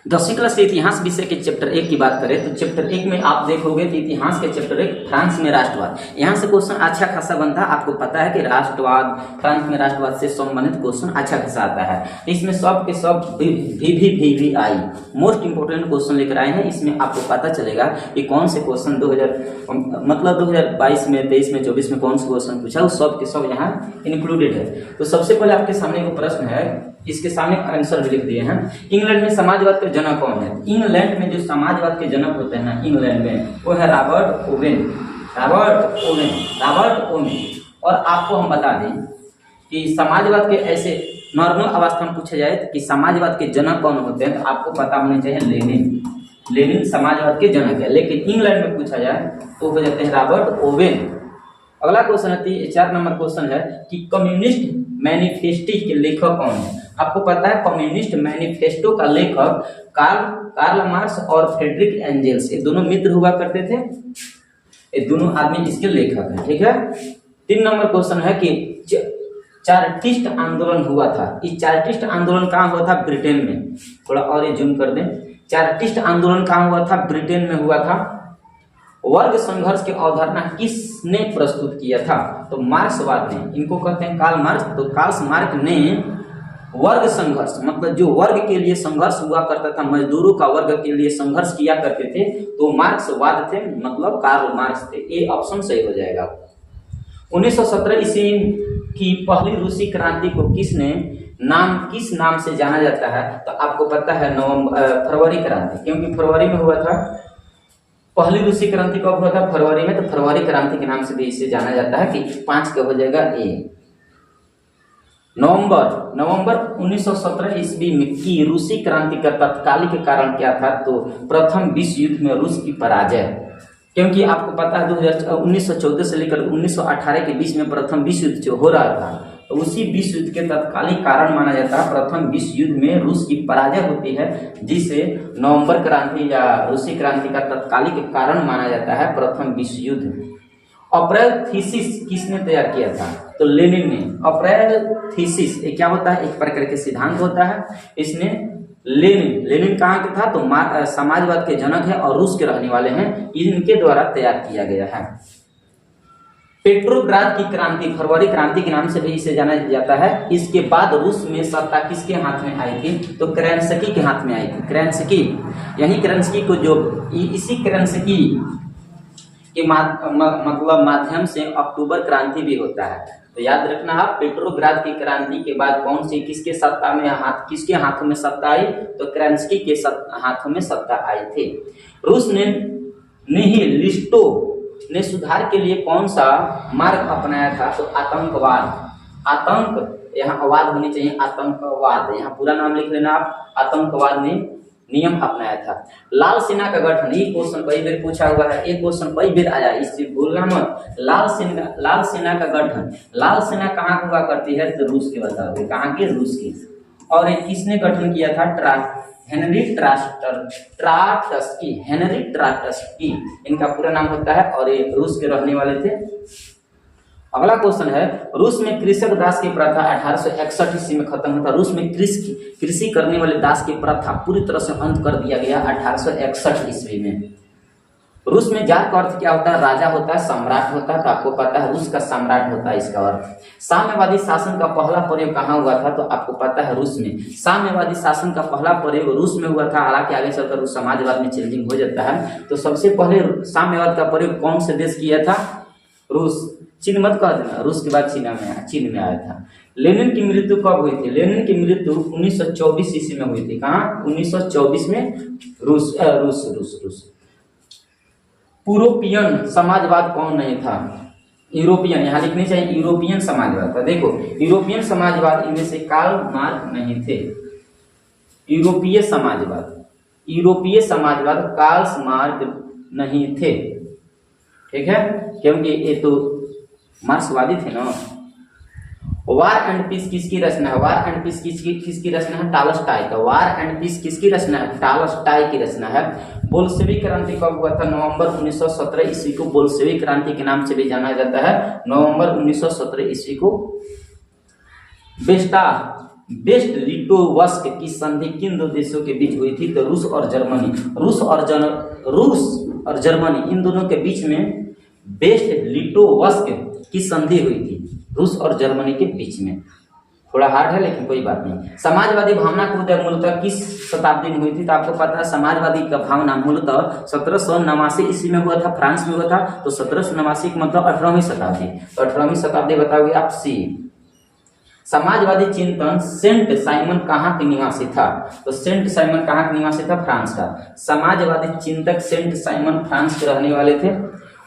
10वीं क्लास के इतिहास विषय के चैप्टर 1 की बात करें तो चैप्टर 1 में आप देखोगे कि इतिहास के चैप्टर 1 फ्रांस में राष्ट्रवाद, यहाँ से क्वेश्चन अच्छा खासा बनता है। आपको पता है कि राष्ट्रवाद, फ्रांस में राष्ट्रवाद से संबंधित क्वेश्चन अच्छा खासा आता है। इसमें सब के सब भी आई मोस्ट इंपोर्टेंट क्वेश्चन लेकर आए हैं। इसमें आपको पता चलेगा कि कौन से क्वेश्चन 2022 में, 23 में, 24 में कौन से क्वेश्चन पूछा, वो सब के सब यहाँ इंक्लूडेड है। तो सबसे पहले आपके सामने एक प्रश्न है, इसके सामने आंसर भी लिख दिए हैं। इंग्लैंड में समाजवाद का जनक कौन है? इंग्लैंड में जो समाजवाद के जनक होते हैं ना इंग्लैंड में, वो है रॉबर्ट ओवेन। और आपको हम बता दें कि समाजवाद के ऐसे नॉर्मल अवस्था में पूछा जाए कि समाजवाद के जनक कौन होते हैं तो आपको पता होना चाहिए लेनिन समाजवाद के जनक है। लेकिन इंग्लैंड में पूछा जाए तो हो जाते हैं रॉबर्ट ओवेन। अगला क्वेश्चन है 4 नंबर क्वेश्चन है कि कम्युनिस्ट मैनिफेस्टो के लेखक कौन है? आपको पता है कम्युनिस्ट मैनिफेस्टो का लेखक कार्ल मार्क्स और फ्रेडरिक एंजेल्स, ये दोनों मित्र हुआ करते थे। ये दोनों आदमी इसके लेखक हैं, ठीक है। 3 नंबर क्वेश्चन है कि चार्टिस्ट आंदोलन हुआ था। इस चार्टिस्ट आंदोलन कहाँ हुआ था? ब्रिटेन में। थोड़ा और ये जूम कर दें। चार्टिस्ट आंदोलन कहाँ हुआ था? ब्रिटेन में हुआ था। वर्ग संघर्ष की अवधारणा किसने प्रस्तुत किया था? तो मार्क्सवाद ने, इनको कहते हैं कार्ल मार्क्स। तो कार्ल मार्क्स ने वर्ग संघर्ष, मतलब जो वर्ग के लिए संघर्ष हुआ करता था, मजदूरों का वर्ग के लिए संघर्ष किया करते थे, तो मार्क्सवाद थे, मतलब कार्ल मार्क्स थे। ये ऑप्शन सही हो जाएगा। 1917 ईस्वी की पहली रूसी क्रांति को किस नाम से जाना जाता है? तो आपको पता है फरवरी क्रांति, क्योंकि फरवरी में हुआ था। पहली रूसी क्रांति कब हुआ था? फरवरी में। तो फरवरी क्रांति के नाम से भी इसे जाना जाता है। कि 5 का हो जाएगा ए। नवंबर 1917 ईस्वी में की रूसी क्रांति का तत्कालिक कारण क्या था? तो प्रथम विश्व युद्ध में रूस की पराजय, क्योंकि आपको पता है 1914 से लेकर 1918 के बीच में प्रथम विश्व युद्ध जो हो रहा था, तो उसी विश्व युद्ध के तत्कालिक कारण माना जाता है। प्रथम विश्व युद्ध में रूस की पराजय होती है, जिसे नवंबर क्रांति या रूसी क्रांति का तत्कालिक कारण माना जाता है, प्रथम विश्व युद्ध। अप्रैल थीसिस किसने तैयार किया था? तो लेनिन ने। अप्रैल थीसिस ये क्या होता है? एक प्रकार के सिद्धांत होता है। इसने लेनिन कहाँ के था? तो समाजवाद के जनक है और रूस के रहने वाले हैं, इनके द्वारा तैयार किया गया है। पेट्रोग्राद की क्रांति, फरवरी क्रांति के नाम से भी इसे जाना जाता है। इसके बाद रूस में सत्ता किसके हाथ में आई थी? तो केरेंस्की के हाथ में आई थी। केरेंस्की, यही केरेंस्की को जो इसी केरेंस्की के मतलब माध्यम से अक्टूबर क्रांति भी होता है। तो याद रखना आप, पेट्रोग्राद की क्रांति के बाद कौन सी किसके हाथों में सत्ता आई? तो केरेंस्की के हाथों में सत्ता आई थी। रूस ने निहिलिस्टों ने सुधार के लिए कौन सा मार्ग अपनाया था? तो आतंक, यहाँ आवाज होनी चाहिए, आतंकवाद, यहाँ पूरा नाम लिख लेना आप। आतंकवाद ने नियम अपनाया था। लाल सेना का गठन, ये क्वेश्चन कई बार पूछा हुआ है, एक क्वेश्चन कई बार आया, इससे भूलना मत। लाल सेना का गठन, लाल सेना कहाँ हुआ करती है? तो रूस के बताओगे, कहाँ के? रूस की। और किसने गठन किया था? हेनरी ट्राटस्की, इनका पूरा नाम होता है, और ये रूस के रहने वाले थे। अगला क्वेश्चन है, रूस में कृषक दास की प्रथा 1861 ईस्वी में खत्म हुआ था। रूस में कृषि करने वाले दास की प्रथा पूरी तरह से अंत कर दिया गया 1861 ईस्वी में। रूस में जार का अर्थ क्या होता है? राजा होता है, सम्राट होता है। तो आपको पता है रूस का सम्राट होता है इसका अर्थ। साम्यवादी शासन का पहला प्रयोग कहाँ हुआ था? तो आपको पता है रूस में। साम्यवादी शासन का पहला प्रयोग रूस में हुआ था, हालांकि आगे चलकर रूस समाजवाद में चेंजिंग हो जाता है। तो सबसे पहले साम्यवाद का प्रयोग कौन से देश किया था? रूस। चीन मत कह देना, रूस के बाद चीन में आया था। लेनिन की मृत्यु कब हुई थी? लेनिन की मृत्यु 1924 ईस्वी में हुई थी। कहाँ? 1924 में रूस। यूरोपियन समाजवाद कौन नहीं था? यूरोपियन, यहाँ लिखनी चाहिए यूरोपियन समाजवाद था। देखो, यूरोपियन समाजवाद इनमें से कार्ल मार्क्स नहीं थे। यूरोपीय समाजवाद कार्ल मार्क्स नहीं थे, ठीक है, क्योंकि ये तो मार्क्सवादी थे ना। वार एंड पीस किसकी रचना है? वार एंड पीस किसकी रचना है? टॉलस्टॉय का। वार एंड पीस किसकी रचना है? टॉलस्टॉय की रचना है। बोल्शेविक क्रांति कब हुआ था? नवंबर 1917 ईस्वी को बोल्शेविक क्रांति के नाम से भी जाना जाता है। नवंबर 1917 ईस्वी को। बेस्टा बेस्ट लिटोवस्क की संधि किन दो देशों के बीच हुई थी? तो रूस और जर्मनी। रूस और जर्मनी इन दोनों के बीच में बेस्ट लिटोवस्क की संधि हुई थी, रूस और जर्मनी के बीच में। थोड़ा हार्ड है लेकिन कोई बात नहीं। समाजवादी भावना का उदय मूलतः किस शताब्दी में हुई थी? तो आपको पता है समाजवादी का भावना मूलतः 1789 ईस्वी में हुआ था, फ्रांस में हुआ था। तो 1789 का मतलब 18वीं शताब्दी। तो 18वीं शताब्दी बताओगे आप सी। समाजवादी चिंतन सेंट साइमन कहाँ के निवासी था? तो सेंट साइमन कहाँ के निवासी था? फ्रांस का। समाजवादी चिंतक सेंट साइमन फ्रांस के रहने वाले थे।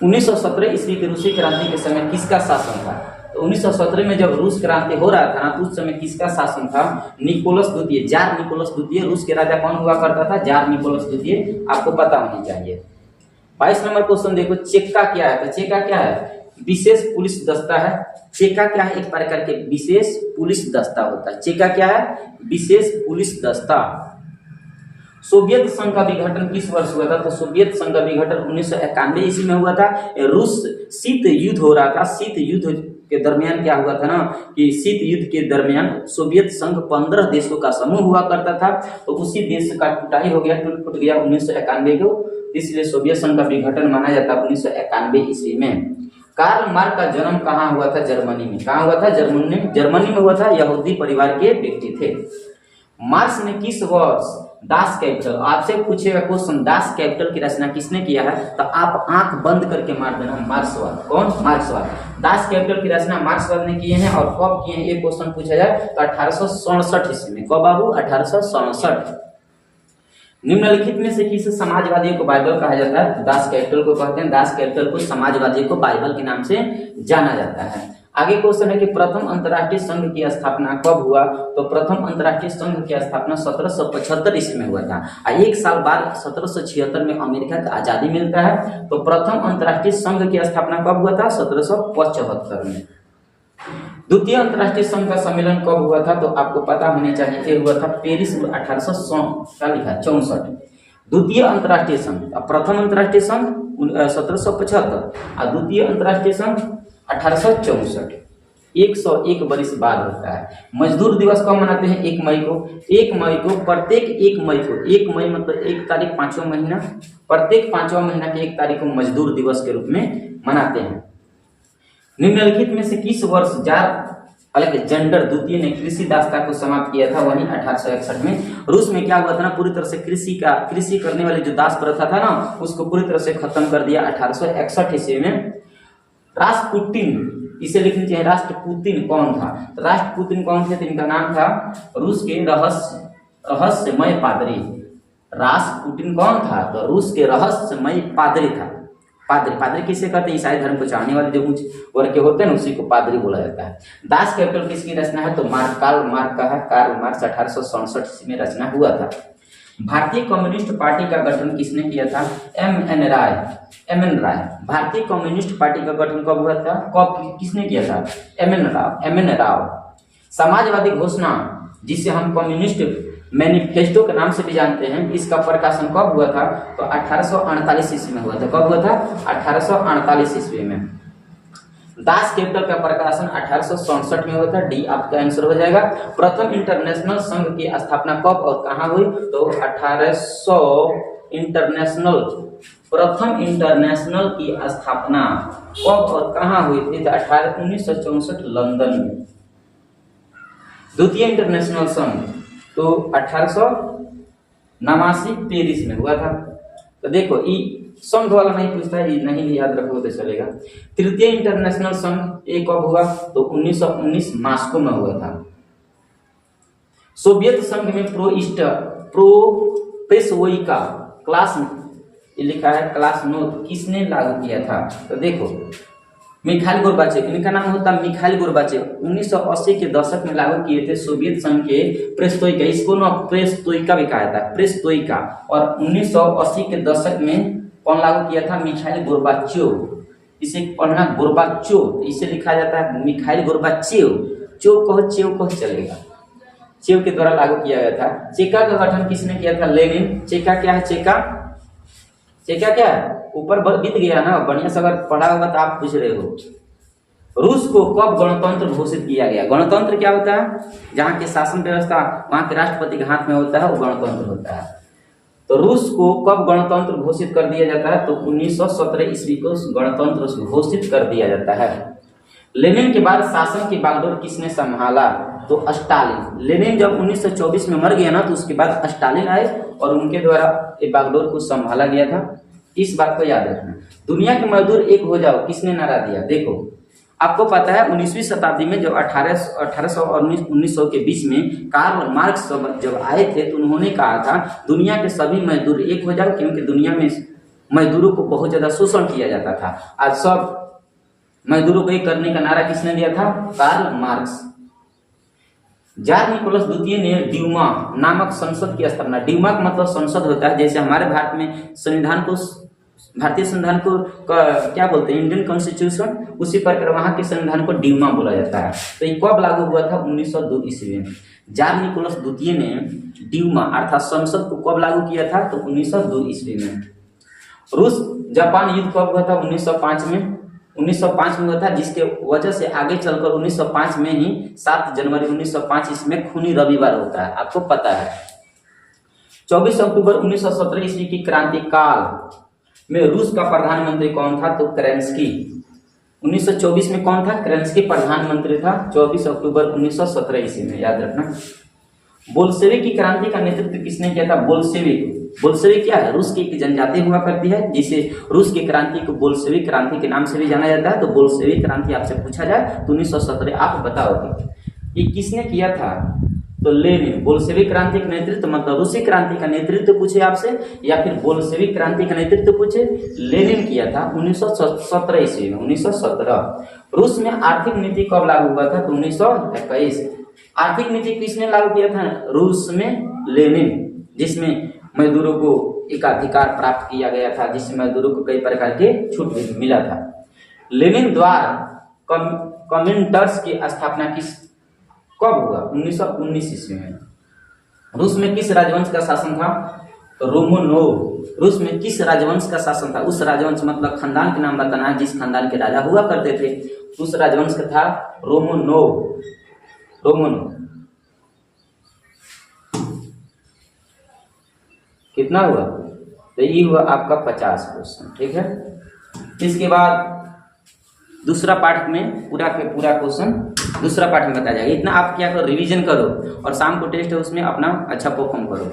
1917 ईस्वी की रूसी क्रांति के समय किसका शासन था? तो 1917 में जब रूस क्रांति हो रहा था ना, तो उस समय किसका शासन था? निकोलस द्वितीय, जार निकोलस द्वितीय। रूस के राजा कौन हुआ करता था? जार निकोलस द्वितीय। आपको पता होनी चाहिए। 22 नंबर क्वेश्चन देखो, चेक्का क्या है? तो चेक्का क्या है? विशेष पुलिस दस्ता है। चेक्का क्या है? एक प्रकार के विशेष पुलिस दस्ता होता है। चेक्का क्या है? विशेष पुलिस दस्ता। सोवियत संघ का विघटन किस वर्ष हुआ था? तो सोवियत संघ का विघटन 1991 ईस्वी में हुआ था। रूस शीत युद्ध हो रहा था। शीत युद्ध के दरमियान क्या हुआ था ना, कि शीत युद्ध के दरमियान सोवियत संघ 15 देशों का समूह हुआ करता था। तो उसी देश का टुटाई हो गया, टूट फूट गया 1991 को, इसलिए सोवियत संघ का विघटन माना जाता है 1991 ईस्वी में। कार्ल मार्क्स का जन्म कहाँ हुआ था? जर्मनी में। कहाँ हुआ था? जर्मनी में हुआ था। यहूदी परिवार के व्यक्ति थे। मार्क्स ने किस वर्ष दास कैपिटल, आपसे पूछेगा क्वेश्चन, दास कैपिटल की रचना किसने किया है? तो आप आंख बंद करके मार देना, मार्क्सवाद। कौन? मार्क्सवाद। दास कैपिटल की रचना मार्क्सवाद ने किए हैं। और कब किए हैं ये क्वेश्चन पूछा जाए तो 1867 ईस्वी में। कब बाबू? 1867। निम्नलिखित में से किस समाजवादियों को बाइबल कहा जाता है? दास कैपिटल को कहते हैं। दास कैपिटल को समाजवादियों को बाइबल के नाम से जाना जाता है। आगे क्वेश्चन है कि प्रथम अंतर्राष्ट्रीय संघ की स्थापना कब हुआ? तो प्रथम अंतर्राष्ट्रीय संघ की स्थापना 1775 ईस्वी में हुआ था। और एक साल बाद 1776 में अमेरिका का आजादी मिलता है। तो प्रथम अंतर्राष्ट्रीय संघ की स्थापना कब हुआ था? 1775 में। द्वितीय अंतर्राष्ट्रीय संघ का सम्मेलन कब हुआ था? तो आपको पता होनी चाहिए, ये हुआ था पेरिस 1864। द्वितीय अंतर्राष्ट्रीय संघ, प्रथम अंतर्राष्ट्रीय संघ 1775 और द्वितीय अंतर्राष्ट्रीय संघ 1864। 101 वर्ष बाद होता है। मजदूर दिवस कब मनाते हैं? 1 मई को। 1 मई को, प्रत्येक 1 मई को, 1 मई मतलब 1 तारीख 5वां महीना, प्रत्येक 5वां महीना के 1 तारीख को मजदूर दिवस के रूप में मनाते हैं। निम्नलिखित में से किस वर्ष जार अलेक्जेंडर द्वितीय ने कृषि दासता को समाप्त किया था? वहीं 1861 में। रूस में क्या हुआ था ना, पूरी तरह से कृषि करने वाली जो दास प्रथा था ना, उसको पूरी तरह से खत्म कर दिया 1861 ईस्वी में। राष्ट्रपुतिन, इसे लिखना चाहिए, राष्ट्रपुतिन कौन था? राष्ट्रपुतिन कौन थे? तो इनका नाम था रूस के रहस्यमय पादरी। राष्ट्रपुतिन कौन था? तो रूस के रहस्यमय पादरी था। पादरी किसे कहते हैं? ईसाई धर्म को चाहने वाले जो कुछ वर्ग के होते हैं ना, उसी को पादरी बोला जाता है। दास कैपिटल किसकी रचना है? तो कार्ल मार्क्स का है। कार्ल मार्क्स 1867 में रचना हुआ था। भारतीय कम्युनिस्ट पार्टी का गठन किसने किया था? एम एन राय। भारतीय कम्युनिस्ट पार्टी का गठन कब हुआ था? किसने किया था? M N Rao. समाजवादी घोषणा, जिसे हम कम्युनिस्ट मैनिफेस्टो के नाम से भी जानते हैं, इसका प्रकाशन कब हुआ था? तो 1848 ईस्वी में हुआ था। कब हुआ था? 1848 ईस्वी में। दास कैपिटल का प्रकाशन 1867 में हुआ था। डी आपका आंसर हो जाएगा। प्रथम इंटरनेशनल संघ की स्थापना कब और कहाँ हुई? तो 1800 इंटरनेशनल, प्रथम इंटरनेशनल की स्थापना कब और कहाँ हुई थी? तो 1964 लंदन में। द्वितीय इंटरनेशनल संघ तो 1889 पेरिस में हुआ था। तो देखो संघ वाला नहीं पूछता है, नहीं भी याद रखो तो चलेगा। तृतीय इंटरनेशनल संघ ये कब हुआ? तो 1919 मॉस्को में हुआ था। सोवियत संघ में प्रेस्ट्रोइका क्लास लिखा है, क्लास नोट किसने लागू किया था? तो देखो मिखाइल गोर्बाचेव, इनका नाम होता है मिखाइल गोर्बाचेव। 1980 के दशक में लागू किए थे सोवियत संघ के प्रेस्ट्रोइका, इसको ना प्रेस्ट्रोइका भी कहा जाता है, प्रेस्ट्रोइका। और 1980 के दशक में कौन लागू किया था? Mikhail Gorbachev. इसे पढ़ना गोर्बाचेव, इसे लिखा जाता है मिखाइल गोर्बाचेव। चेव कहो चलेगा। चेव के द्वारा लागू किया गया था। चेका का गठन किसने किया था? लेनिन। चेका क्या है? चेका क्या है? ऊपर बीत गया ना, बढ़िया से अगर पढ़ा होगा तो आप पूछ रहे हो। रूस को कब गणतंत्र घोषित किया गया? गणतंत्र क्या होता है? जहाँ की शासन व्यवस्था वहाँ के राष्ट्रपति के हाथ में होता है, वो गणतंत्र होता है। तो रूस को कब गणतंत्र घोषित कर दिया जाता है? तो 1917 ईस्वी को गणतंत्र घोषित कर दिया जाता है। लेनिन के बाद शासन की बागडोर किसने संभाला? तो स्टालिन। लेनिन जब 1924 में मर गया ना, तो उसके बाद स्टालिन आए और उनके द्वारा ये बागडोर को संभाला गया था। इस बात को याद रखना। दुनिया के मजदूर एक हो जाओ किसने नारा दिया? देखो, आपको पता है 19वीं शताब्दी में जब 1800 और 1900 के बीच में कार्ल मार्क्स जब आए थे, तो उन्होंने कहा था दुनिया के सभी मजदूर एक हो जाओ, क्योंकि दुनिया में मजदूरों को बहुत ज्यादा शोषण किया जाता था। आज सब मजदूरों को एक करने का नारा किसने दिया था? Karl Marx. जार निकोलस द्वितीय ने ड्यूमा नामक संसद की स्थापना। ड्यूमा का मतलब संसद होता है। जैसे हमारे भारत में संविधान को, भारतीय संविधान को क्या बोलते हैं? Indian constitution. उसी प्रकार वहां के संविधान को ड्यूमा बोला जाता है। तो ये कब लागू हुआ था? 1902 ईस्वी में। जार निकोलस द्वितीय ने ड्यूमा अर्थात संसद को कब लागू किया था? तो 1902 ईस्वी में। रूस जापान युद्ध कब हुआ था? 1905 में। 1905 में हुआ था, जिसके वजह से आगे चलकर 1905 में ही 7 जनवरी 1905 इसमें खूनी रविवार होता है, आपको पता है। 24 अक्टूबर 1917 ईस्वी की क्रांति काल में रूस का प्रधानमंत्री कौन था? तो केरेंस्की। 1924 में कौन था? केरेंस्की प्रधानमंत्री था। 24 अक्टूबर 1917 ईस्वी में, याद रखना। बोल्शेविक की क्रांति का नेतृत्व किसने किया था? बोल्शेविक। बोल्शेविक क्या है? रूस की एक जनजाति हुआ करती है, जिसे रूस की क्रांति को बोल्शेविक क्रांति के नाम से भी जाना जाता है। तो बोल्शेविक क्रांति आपसे पूछा जाए तो 1917 आप बताओगे ये किसने किया था? तो लेनिन। बोल्शेविक क्रांति का नेतृत्व मतलब रूसी क्रांति का नेतृत्व पूछे आपसे, या फिर बोल्शेविक क्रांति का नेतृत्व पूछे, लेनिन किया था 1917 ईस्वी में। 1917। रूस में आर्थिक नीति कब लागू हुआ था? तो 1921। आर्थिक नीति किसने लागू किया था? रूस में लेनिन, जिसमें मजदूरों को एकाधिकार प्राप्त किया गया था, जिससे मजदूरों को कई प्रकार के छूट मिला था। लेनिन द्वारा कम्युनिस्ट्स की स्थापना कब हुआ? 1919 ईस्वी में। रूस में किस राजवंश का शासन था? तो रोमानोव। रूस में किस राजवंश का शासन था? उस राजवंश मतलब खानदान के नाम बताना है जिस खानदान के राजा हुआ करते थे, उस राजवंश का था रोमानोव। रोमानोव। कितना हुआ? तो ये हुआ आपका 50 क्वेश्चन, ठीक है। इसके बाद दूसरा पार्ट में पूरा के पूरा क्वेश्चन दूसरा पार्ट में बताया जाएगा। इतना आप क्या करो, रिवीजन करो, और शाम को टेस्ट है उसमें अपना अच्छा परफॉर्म करो।